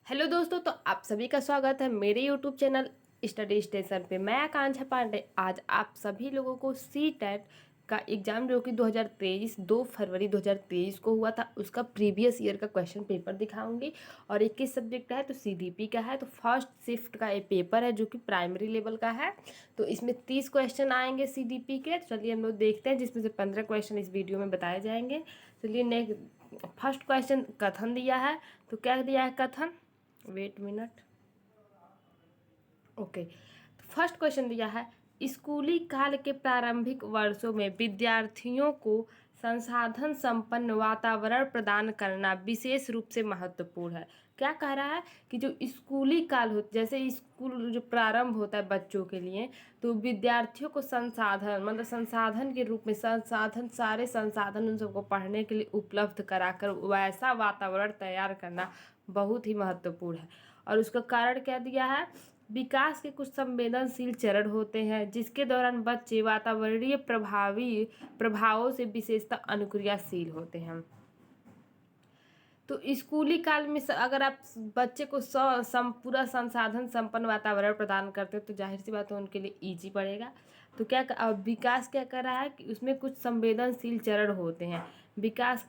Hello दोस्तों, तो आप सभी का स्वागत है मेरे यूट्यूब चैनल स्टडी स्टेशन पे। मैं आकांक्षा पांडे आज आप सभी लोगों को सी टेट का एग्ज़ाम जो कि 2023 2 फरवरी 2023 को हुआ था उसका प्रीवियस ईयर का क्वेश्चन पेपर दिखाऊंगी। और 21 सब्जेक्ट का है तो सीडीपी का है, तो फर्स्ट शिफ्ट का ये पेपर है जो कि प्राइमरी लेवल का है। तो इसमें 30 क्वेश्चन आएंगे सीडीपी के। चलिए हम लोग देखते हैं, जिसमें से 15 क्वेश्चन इस वीडियो में बताए जाएंगे। चलिए नेक्स्ट फर्स्ट क्वेश्चन कथन दिया है। तो क्या दिया है कथन, वेट मिनट, ओके। तो फर्स्ट क्वेश्चन दिया है, स्कूली काल के प्रारंभिक वर्षों में विद्यार्थियों को संसाधन संपन्न वातावरण प्रदान करना विशेष रूप से महत्वपूर्ण है। क्या कह रहा है कि जो स्कूली काल हो, जैसे स्कूल जो प्रारंभ होता है बच्चों के लिए, तो विद्यार्थियों को संसाधन मतलब संसाधन के रूप में संसाधन, सारे संसाधन उन सबको पढ़ने के लिए उपलब्ध कराकर वैसा वातावरण तैयार करना बहुत ही महत्वपूर्ण है। और उसका कारण क्या दिया है, विकास के कुछ संवेदनशील चरण होते हैं जिसके दौरान बच्चे वातावरणीय प्रभावों से विशेषतः अनुक्रियाशील होते हैं। तो स्कूली काल में अगर आप बच्चे को पूरा संसाधन संपन्न वातावरण प्रदान करते हो तो जाहिर सी बात है उनके लिए इजी पड़ेगा। तो क्या विकास क्या कर रहा है कि उसमें कुछ संवेदनशील चरण होते हैं। विकास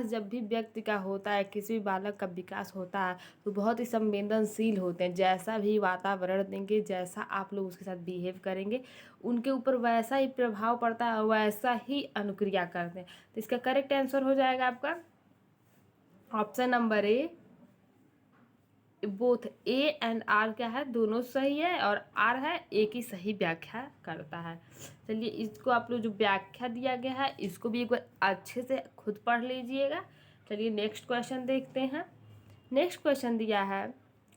जब भी व्यक्ति का होता है, किसी भी बालक का विकास होता है तो बहुत ही संवेदनशील होते हैं। जैसा भी वातावरण देंगे, जैसा आप लोग उसके साथ बिहेव करेंगे, उनके ऊपर वैसा ही प्रभाव पड़ता है, वैसा ही अनुक्रिया करते हैं। तो इसका करेक्ट आंसर हो जाएगा आपका option number A. Both A and R क्या है, दोनों सही है, और आर है ए की सही व्याख्या करता है। चलिए इसको आप लोग जो व्याख्या दिया गया है इसको भी एक बार अच्छे से खुद पढ़ लीजिएगा। चलिए नेक्स्ट क्वेश्चन देखते हैं। नेक्स्ट क्वेश्चन दिया है,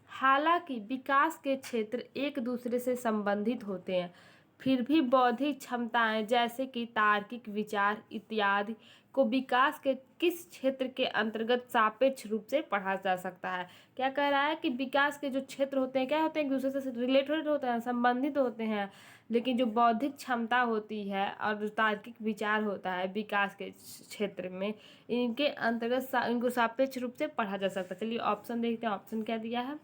हालांकि विकास के क्षेत्र एक दूसरे से संबंधित होते हैं, फिर भी बौद्धिक क्षमताएं जैसे कि तार्किक विचार इत्यादि को विकास के किस क्षेत्र के अंतर्गत सापेक्ष रूप से पढ़ा जा सकता है। क्या कह रहा है कि विकास के जो क्षेत्र होते हैं क्या होते हैं, एक दूसरे से रिलेटेड होते हैं, संबंधित होते हैं, लेकिन जो बौद्धिक क्षमता होती है और जो तार्किक विचार होता है विकास के क्षेत्र में, इनके अंतर्गत इनको सापेक्ष रूप से पढ़ा जा सकता है। चलिए ऑप्शन देखते हैं, ऑप्शन क्या दिया है।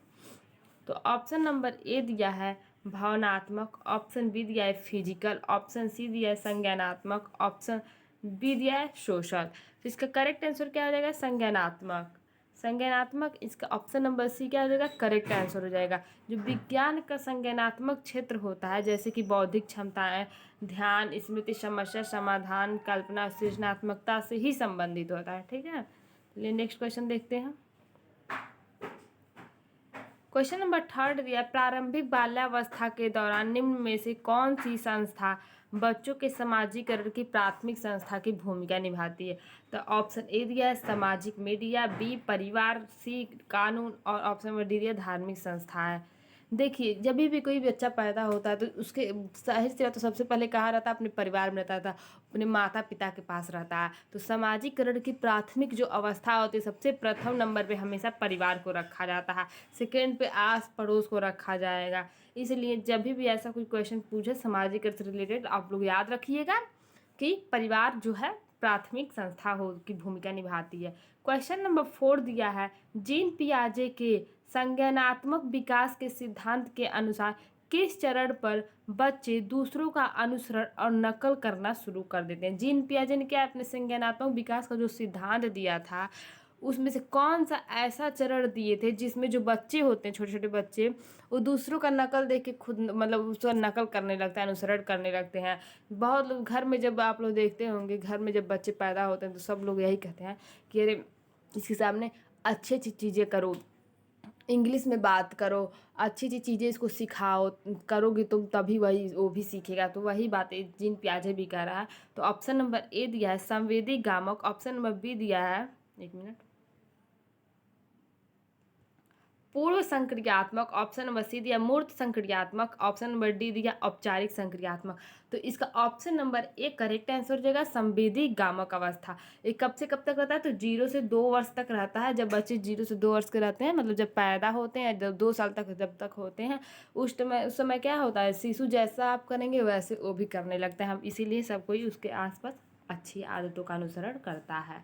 तो ऑप्शन नंबर ए दिया है भावनात्मक, ऑप्शन बी दिया है फिजिकल, ऑप्शन सी दिया है संज्ञानात्मक, ऑप्शन बी दिया है सोशल। तो इसका करेक्ट आंसर क्या हो जाएगा, संज्ञानात्मक। संज्ञानात्मक, इसका ऑप्शन नंबर सी क्या हो जाएगा, करेक्ट आंसर हो जाएगा। जो विज्ञान का संज्ञानात्मक क्षेत्र होता है, जैसे कि बौद्धिक क्षमताएं, ध्यान, स्मृति, समस्या समाधान, कल्पना, सृजनात्मकता से ही संबंधित होता है। ठीक है, चलिए नेक्स्ट क्वेश्चन देखते हैं। क्वेश्चन नंबर थर्ड दिया, प्रारंभिक बाल्यावस्था के दौरान निम्न में से कौन सी संस्था बच्चों के समाजीकरण की प्राथमिक संस्था की भूमिका निभाती है। तो ऑप्शन ए दिया है सामाजिक मीडिया, बी परिवार, सी कानून, और ऑप्शन नंबर डी दिया धार्मिक संस्थाएं। देखिए जब भी कोई बच्चा पैदा होता है तो उसके जाहिर सी बात तो सबसे पहले कहाँ रहता है, अपने परिवार में रहता था, अपने माता पिता के पास रहता है। तो सामाजिकरण की प्राथमिक जो अवस्था होती है, सबसे प्रथम नंबर पे हमेशा परिवार को रखा जाता है, सेकेंड पे आस पड़ोस को रखा जाएगा। इसलिए जब भी ऐसा कोई क्वेश्चन पूछे सामाजिकरण से रिलेटेड, आप लोग याद रखिएगा कि परिवार जो है प्राथमिक संस्था हो की भूमिका निभाती है। क्वेश्चन नंबर 4 दिया है, जीन पियाजे के संज्ञानात्मक विकास के सिद्धांत के अनुसार किस चरण पर बच्चे दूसरों का अनुसरण और नकल करना शुरू कर देते हैं। जीन पियाजे ने क्या अपने संज्ञानात्मक विकास का जो सिद्धांत दिया था उसमें से कौन सा ऐसा चरण दिए थे जिसमें जो बच्चे होते हैं, छोटे छोटे बच्चे, वो दूसरों का नकल देख के खुद मतलब उसका नकल करने लगता है, अनुसरण करने लगते हैं। बहुत लोग घर में, जब आप लोग देखते होंगे घर में जब बच्चे पैदा होते हैं तो सब लोग यही कहते हैं कि अरे इसके सामने अच्छी अच्छी चीज़ें करो, इंग्लिश में बात करो, अच्छी अच्छी चीज़ें इसको सिखाओ, करोगे तुम तभी वही वो भी सीखेगा। तो वही बात जीन पियाजे भी कह रहा है। तो ऑप्शन नंबर ए दिया है संवेदी गामक, ऑप्शन नंबर बी दिया है, एक मिनट, पूर्व संक्रियात्मक, ऑप्शन नंबर सी दिया मूर्त संक्रियात्मक, ऑप्शन नंबर डी दिया औपचारिक संक्रियात्मक। तो इसका option number A correct answer हो जाएगा संवेदी गामक अवस्था। ये कब से कब तक रहता है, तो 0 से 2 वर्ष तक रहता है। जब बच्चे 0 से 2 वर्ष के रहते हैं, मतलब जब पैदा होते हैं, जब 2 साल तक जब तक होते हैं, उस समय क्या होता है, शिशु जैसा आप करेंगे वैसे वो भी करने लगता है। हम इसीलिए सब कोई उसके आसपास अच्छी आदतों का अनुसरण करता है।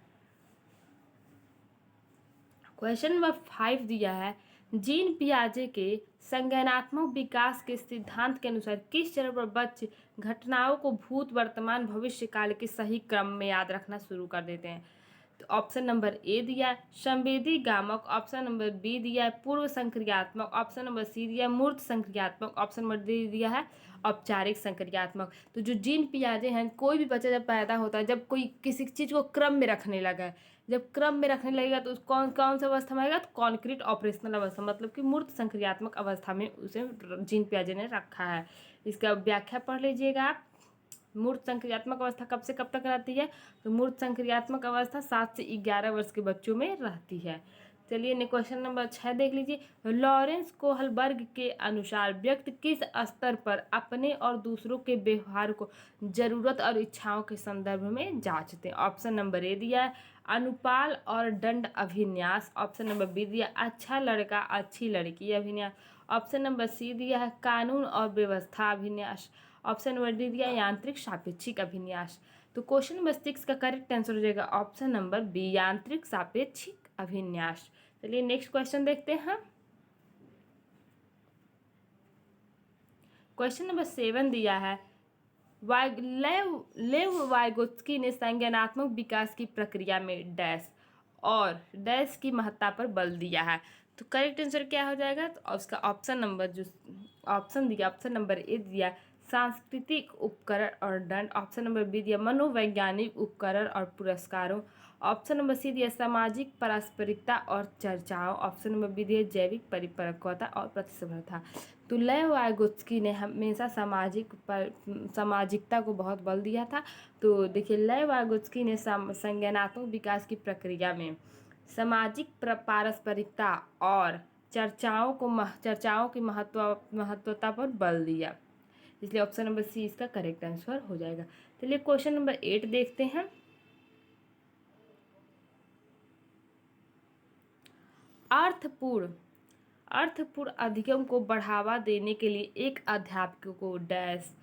क्वेश्चन नंबर 5 दिया है, जीन पियाजे के संज्ञानात्मक विकास के सिद्धांत के अनुसार किस चरण पर बच्चे घटनाओं को भूत, वर्तमान, भविष्य काल के सही क्रम में याद रखना शुरू कर देते हैं? तो ऑप्शन नंबर ए दिया है संवेदी गामक, ऑप्शन नंबर बी दिया है पूर्व संक्रियात्मक, ऑप्शन नंबर सी दिया है मूर्त संक्रियात्मक, ऑप्शन नंबर डी दिया है औपचारिक संक्रियात्मक। तो जो जीन पियाजे हैं, कोई भी बच्चा जब पैदा होता है, जब कोई किसी चीज़ को क्रम में रखने लगा है, जब क्रम में रखने लगेगा तो कौन कौन सा अवस्था में आएगा? तो कॉन्क्रीट ऑपरेशनल अवस्था, मतलब कि मूर्त संक्रियात्मक अवस्था में उसे जीन पियाजे ने रखा है। इसका व्याख्या पढ़ लीजिएगा आप। मूर्त संक्रियात्मक अवस्था कब से कब तक रहती है? तो मूर्त संक्रियात्मक अवस्था 7 से 11 वर्ष के बच्चों में रहती है। चलिए क्वेश्चन नंबर 6 देख लीजिए। लॉरेंस कोहलबर्ग के अनुसार व्यक्ति किस स्तर पर अपने और दूसरों के व्यवहार को जरूरत और इच्छाओं के संदर्भ में जांचते हैं? ऑप्शन नंबर ए दिया है अनुपाल और दंड अभिन्यास, ऑप्शन नंबर बी दिया अच्छा लड़का अच्छी लड़की अभिन्यास, ऑप्शन नंबर सी दिया है कानून और व्यवस्था अभिन्यास, ऑप्शन नंबर डी दिया यांत्रिक सापेक्षिक अभिन्यास। तो क्वेश्चन नंबर 6 का करेक्ट आंसर हो जाएगा ऑप्शन नंबर बी यांत्रिक सापेक्षिक अभिन्यास। चलिए नेक्स्ट क्वेश्चन देखते हैं। क्वेश्चन नंबर 7 दिया है लेव वाइगोत्स्की ने संज्ञानात्मक विकास की प्रक्रिया में डैश और डैश की महत्ता पर बल दिया है। तो करेक्ट आंसर क्या हो जाएगा? तो उसका ऑप्शन नंबर जो ऑप्शन दिया, ऑप्शन नंबर ए दिया सांस्कृतिक उपकरण और दंड, ऑप्शन नंबर बी दिया मनोवैज्ञानिक उपकरण और पुरस्कारों, ऑप्शन नंबर सी दिया सामाजिक पारस्परिकता और चर्चाओं, ऑप्शन नंबर बी दिया जैविक परिपक्वता और प्रतिस्पर्धा। तो लेव वाइगोत्स्की ने हमेशा सामाजिकता को बहुत बल दिया था। तो देखिए लेव वाइगोत्स्की ने संज्ञानात्मक विकास की प्रक्रिया में सामाजिक पारस्परिकता और चर्चाओं की महत्वता पर बल दिया, इसलिए ऑप्शन नंबर सी इसका करेक्ट आंसर हो जाएगा। चलिए क्वेश्चन नंबर 8 देखते हैं। अर्थपूर्ण अधिगम को बढ़ावा देने के लिए एक अध्यापक को डैश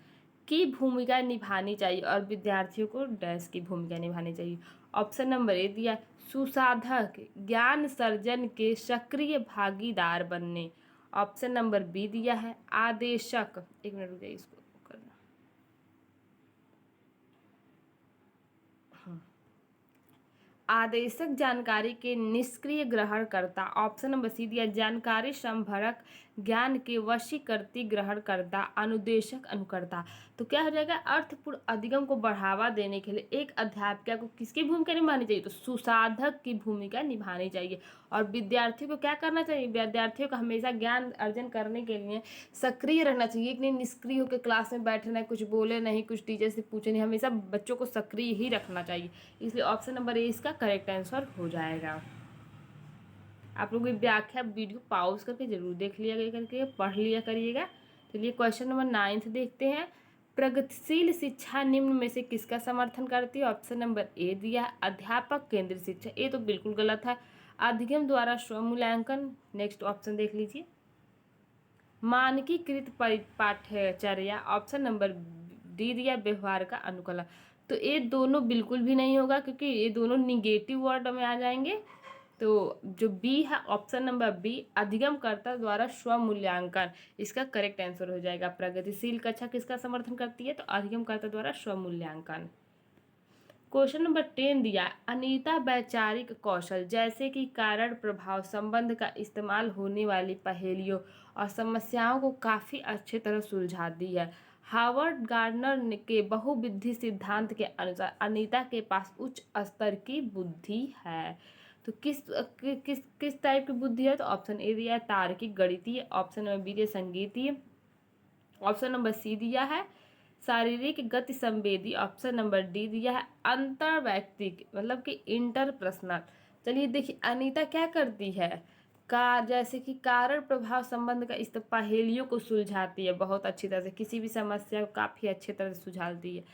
की भूमिका निभानी चाहिए और विद्यार्थियों को डैश की भूमिका निभानी चाहिए। ऑप्शन नंबर ए दिया सुसाधक ज्ञान सर्जन के सक्रिय भागीदार बनने, ऑप्शन नंबर बी दिया है आदेशक, एक मिनट रुक जाइए इसको करना, आदेशक जानकारी के निष्क्रिय ग्रहणकर्ता, ऑप्शन नंबर सी दिया जानकारी संभरक ज्ञान के वशीकर्ती ग्रहणकर्ता अनुदेशक अनुकर्ता। तो क्या हो जाएगा? अर्थपूर्ण अधिगम को बढ़ावा देने के लिए एक अध्यापिका को किसकी भूमिका निभानी चाहिए? तो सुसाधक की भूमिका निभानी चाहिए। और विद्यार्थियों को क्या करना चाहिए? विद्यार्थियों को हमेशा ज्ञान अर्जन करने के लिए सक्रिय रहना चाहिए, कि नहीं निष्क्रिय होकर क्लास में बैठे नहीं, कुछ बोले नहीं, कुछ टीचर से पूछे नहीं, हमेशा बच्चों को सक्रिय ही रखना चाहिए। इसलिए ऑप्शन नंबर ए इसका करेक्ट आंसर हो जाएगा। आप लोग व्याख्या वीडियो पॉज करके जरूर देख लिया करके पढ़ लिया करिएगा। चलिए क्वेश्चन नंबर 9 देखते हैं। प्रगतिशील शिक्षा निम्न में से किसका समर्थन करती है? ऑप्शन नंबर ए दिया है अध्यापक केंद्रित शिक्षा, ये तो बिल्कुल गलत है। अधिगम द्वारा स्वमूल्यांकन, नेक्स्ट ऑप्शन देख लीजिए मानकीकृत पाठ्यचर्या, ऑप्शन नंबर डी दिया व्यवहार का अनुकूलन। तो ये दोनों बिल्कुल भी नहीं होगा, क्योंकि ये दोनों निगेटिव वर्ड में आ जाएंगे। तो जो बी है ऑप्शन नंबर बी अधिगमकर्ता द्वारा स्वमूल्यांकन, इसका करेक्ट आंसर हो जाएगा। प्रगतिशील कक्षा किसका समर्थन करती है? तो अधिगमकर्ता द्वारा स्वमूल्यांकन। क्वेश्चन नंबर 10 दिया अनीता वैचारिक कौशल जैसे कि कारण प्रभाव संबंध का इस्तेमाल होने वाली पहेलियों और समस्याओं को काफ़ी अच्छे तरह सुलझाती है। हार्वर्ड गार्डनर के बहुविधि सिद्धांत के अनुसार अनीता के पास उच्च स्तर की बुद्धि है। तो किस टाइप की बुद्धि है? तो ऑप्शन ए दिया है तार्किक गणितीय, ऑप्शन नंबर बी दिया संगीतीय, ऑप्शन नंबर सी दिया है शारीरिक गति संवेदी, ऑप्शन नंबर डी दिया है अंतर्वैयक्तिक मतलब कि इंटरपर्सनल। चलिए देखिए अनीता क्या करती है, जैसे कि कारण प्रभाव संबंध का इस पहेलियों को सुलझाती है बहुत अच्छी तरह से, किसी भी समस्या को काफ़ी अच्छे तरह से सुलझाती है।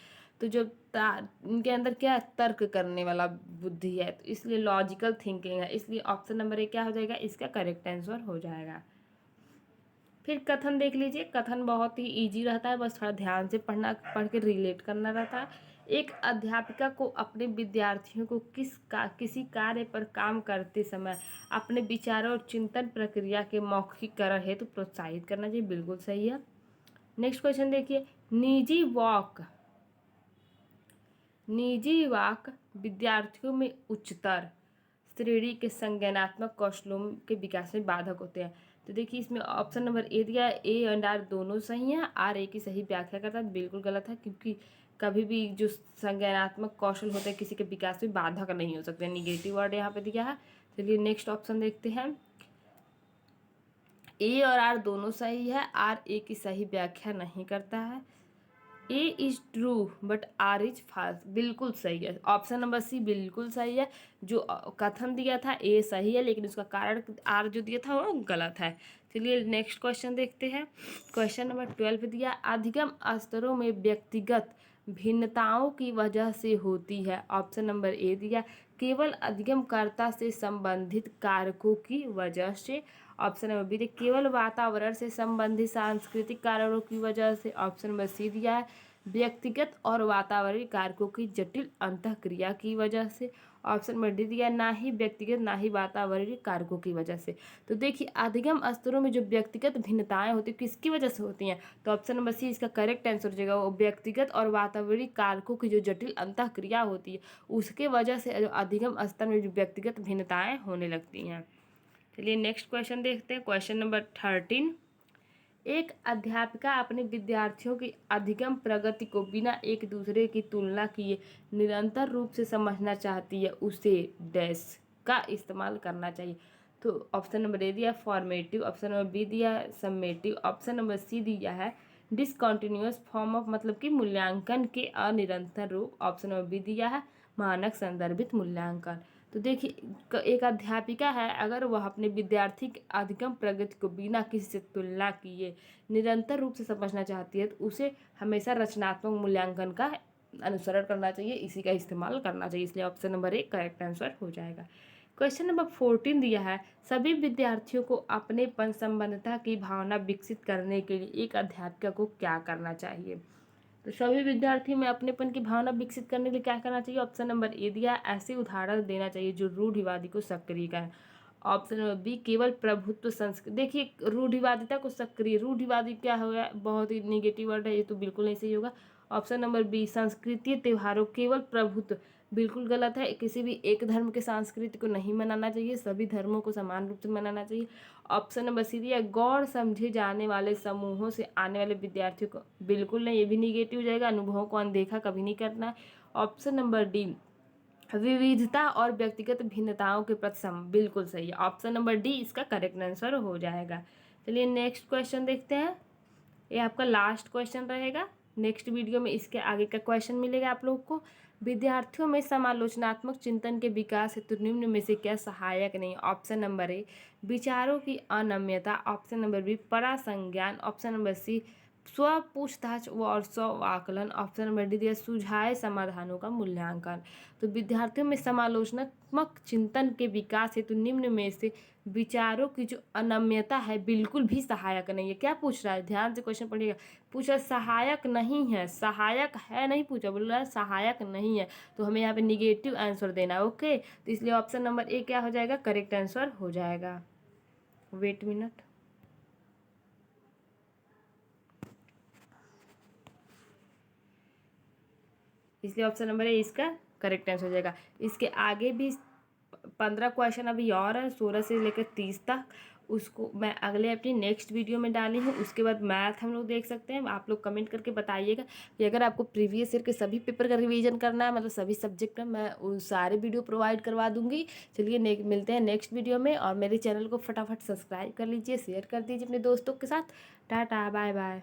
तो जो इनके अंदर क्या तर्क करने वाला बुद्धि है, तो इसलिए लॉजिकल थिंकिंग है, इसलिए ऑप्शन नंबर ए क्या हो जाएगा? इसका करेक्ट आंसर हो जाएगा। फिर कथन देख लीजिए, कथन बहुत ही इजी रहता है, बस थोड़ा ध्यान से पढ़ के रिलेट करना रहता है। एक अध्यापिका को अपने विद्यार्थियों को किसी कार्य पर काम करते समय अपने विचारों और चिंतन प्रक्रिया के मौखिकरण हेतु प्रोत्साहित करना चाहिए। बिल्कुल सही है। नेक्स्ट क्वेश्चन देखिए, निजी वाक विद्यार्थियों में उच्चतर श्रेणी के संज्ञानात्मक कौशलों के विकास में बाधक होते हैं। तो देखिए इसमें ऑप्शन नंबर ए दिया है, ए एंड आर दोनों सही हैं। आर ए की सही व्याख्या करता है, बिल्कुल गलत है, क्योंकि कभी भी जो संज्ञानात्मक कौशल होते हैं किसी के विकास में बाधक नहीं हो सकते। निगेटिव वर्ड यहाँ पे दिया है। चलिए नेक्स्ट ऑप्शन देखते हैं। ए और आर दोनों सही है, आर ए की सही व्याख्या नहीं करता है। A is true but R is false, बिल्कुल सही है। ऑप्शन नंबर सी बिल्कुल सही है। जो कथन दिया था ए सही है, लेकिन उसका कारण आर जो दिया था वो गलत है। चलिए नेक्स्ट क्वेश्चन देखते हैं। क्वेश्चन नंबर 12 दिया, अधिगम स्तरों में व्यक्तिगत भिन्नताओं की वजह से होती है। ऑप्शन नंबर ए दिया, केवल अधिगमकर्ता से संबंधित कारकों की वजह से। ऑप्शन नंबर बी दिया, केवल वातावरण से संबंधित सांस्कृतिक कारणों की वजह से। ऑप्शन नंबर सी दिया है, व्यक्तिगत और वातावरणीय कारकों की जटिल अंतःक्रिया की वजह से। ऑप्शन नंबर डी दिया, ना ही व्यक्तिगत ना ही वातावरणीय कारकों की वजह से। तो देखिए अधिगम स्तरों में जो व्यक्तिगत भिन्नताएं होती है किसकी वजह से होती हैं, तो ऑप्शन नंबर सी इसका करेक्ट आंसर हो जाएगा। वो व्यक्तिगत और वातावरणीय कारकों की जो जटिल अंतःक्रिया होती है उसके वजह से जो अधिगम स्तर में जो व्यक्तिगत भिन्नताएं होने लगती हैं। चलिए नेक्स्ट क्वेश्चन देखते हैं। क्वेश्चन नंबर 13, एक अध्यापिका अपने विद्यार्थियों की अधिगम प्रगति को बिना एक दूसरे की तुलना किए निरंतर रूप से समझना चाहती है, उसे डैश का इस्तेमाल करना चाहिए। तो ऑप्शन नंबर ए दिया फॉर्मेटिव, ऑप्शन नंबर बी दिया समेटिव, ऑप्शन नंबर सी दिया है डिसकंटिन्यूअस फॉर्म ऑफ मतलब कि मूल्यांकन के अनिरंतर रूप। ऑप्शन नंबर बी दिया है मानक संदर्भित मूल्यांकन। तो देखिए एक अध्यापिका है, अगर वह अपने विद्यार्थी की अधिगम प्रगति को बिना किसी से तुलना किए निरंतर रूप से समझना चाहती है तो उसे हमेशा रचनात्मक मूल्यांकन का अनुसरण करना चाहिए, इसी का इस्तेमाल करना चाहिए। इसलिए option number A correct answer हो जाएगा। क्वेश्चन नंबर 14 दिया है, सभी विद्यार्थियों को अपनेपन संबंधता की भावना विकसित करने के लिए एक अध्यापिका को क्या करना चाहिए। तो सभी विद्यार्थियों में अपनेपन की भावना विकसित करने के लिए क्या करना चाहिए। ऑप्शन नंबर ए दिया, ऐसे उदाहरण देना चाहिए जो रूढ़िवादी को सक्रिय करें। ऑप्शन नंबर बी, केवल प्रभुत्व संस्कृति। देखिए रूढ़िवादिता को सक्रिय, रूढ़िवादी क्या होगा, बहुत ही निगेटिव वर्ड है, ये तो बिल्कुल नहीं सही होगा। ऑप्शन नंबर बी, संस्कृति त्योहारों केवल प्रभुत्व, बिल्कुल गलत है। किसी भी एक धर्म के संस्कृति को नहीं मनाना चाहिए, सभी धर्मों को समान रूप से मनाना चाहिए। ऑप्शन नंबर सी दिया, गौर समझे जाने वाले समूहों से आने वाले विद्यार्थियों को, बिल्कुल नहीं, ये भी निगेटिव जाएगा। अनुभवों को अनदेखा कभी नहीं करना है। ऑप्शन नंबर डी, विविधता और व्यक्तिगत भिन्नताओं के प्रति बिल्कुल सही है। ऑप्शन नंबर डी इसका करेक्ट आंसर हो जाएगा। चलिए नेक्स्ट क्वेश्चन देखते हैं, ये आपका लास्ट क्वेश्चन रहेगा। नेक्स्ट वीडियो में इसके आगे का क्वेश्चन मिलेगा आप लोग को। विद्यार्थियों में समालोचनात्मक चिंतन के विकास हेतु निम्न में से क्या सहायक नहीं। ऑप्शन नंबर ए, विचारों की अनम्यता। ऑप्शन नंबर बी, परासंज्ञान। ऑप्शन नंबर सी, स्व पूछताछ और स्व आकलन। ऑप्शन नंबर डी दिया सुझाए समाधानों का मूल्यांकन। तो विद्यार्थियों में समालोचनात्मक चिंतन के विकास हेतु निम्न में से विचारों की जो अनम्यता है बिल्कुल भी सहायक नहीं है। क्या पूछ रहा है, ध्यान से क्वेश्चन पढ़िएगा। पूछा सहायक नहीं है, सहायक है नहीं पूछा, बोल रहा है सहायक नहीं है, तो हमें यहाँ पे निगेटिव आंसर देना है। ओके, तो इसलिए ऑप्शन नंबर ए क्या हो जाएगा, करेक्ट आंसर हो जाएगा। वेट मिनट, इसलिए ऑप्शन नंबर ए इसका करेक्ट आंसर हो जाएगा। इसके आगे भी 15 क्वेश्चन अभी और है, 16 से लेकर 30 तक, उसको मैं अगले अपनी नेक्स्ट वीडियो में डाली हूँ। उसके बाद मैथ हम लोग देख सकते हैं। आप लोग कमेंट करके बताइएगा कि अगर आपको प्रीवियस ईयर के सभी पेपर का रिवीजन करना है, मतलब सभी सब्जेक्ट में, मैं उस सारे वीडियो प्रोवाइड करवा दूंगी। चलिए मिलते हैं नेक्स्ट वीडियो में, और मेरे चैनल को फटाफट सब्सक्राइब कर लीजिए, शेयर कर दीजिए अपने दोस्तों के साथ। Tata bye bye.